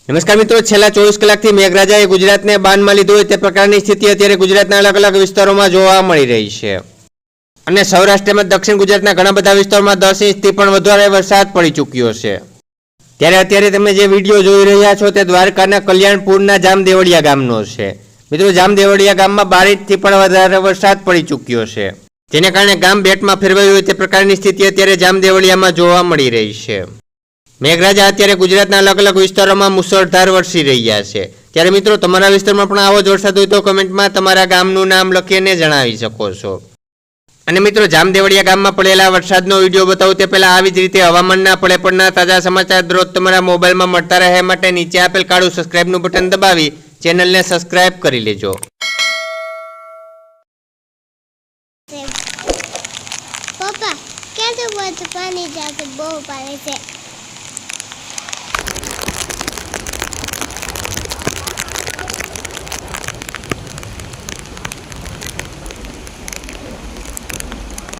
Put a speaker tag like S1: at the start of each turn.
S1: નમસ્કાર મિત્રો, છેલ્લા 24 કલાકથી મેઘરાજાએ ગુજરાતને બાનમાં લીધું હોય તે પ્રકારની સ્થિતિ અત્યારે ગુજરાતના અલગ અલગ વિસ્તારોમાં જોવા મળી રહી છે અને સૌરાષ્ટ્રમાં દક્ષિણ ગુજરાતના ઘણા બધા વિસ્તારોમાં 10 ઇંચથી પણ વધારે વરસાદ પડી ચૂક્યો છે। ત્યારે અત્યારે તમે જે વિડીયો જોઈ રહ્યા છો તે દ્વારકાના કલ્યાણપુરના જામદેવળિયા ગામનો છે। મિત્રો, જામદેવળિયા ગામમાં 12 ઇંચથી પણ વધારે વરસાદ પડી ચૂક્યો છે, જેને કારણે ગામ બેટમાં ફેરવાયું હોય તે પ્રકારની સ્થિતિ અત્યારે જામદેવળિયામાં જોવા મળી રહી છે। મેઘરાજા અત્યારે ગુજરાતના અલગ અલગ વિસ્તારોમાં મુશળધાર વરસી રહ્યા છે। ત્યારે મિત્રો, તમારા વિસ્તારમાં પણ આવો જ વરસાદ હોય તો કમેન્ટમાં તમારા ગામનું નામ લખીને જણાવી શકો છો। અને મિત્રો, જામદેવળિયા ગામમાં પડેલા વરસાદનો વિડીયો બતાવું તે પહેલા આવી જ રીતે હવામાનના પડે પડના તાજા સમાચાર દરરોજ તમારા મોબાઈલમાં મળતા રહે માટે નીચે આપેલ કાળું સબસ્ક્રાઇબનું બટન દબાવી ચેનલને સબસ્ક્રાઇબ કરી લેજો।
S2: પપ્પા, ક્યાં તો પાણી જાતું બહુ પાણી છે।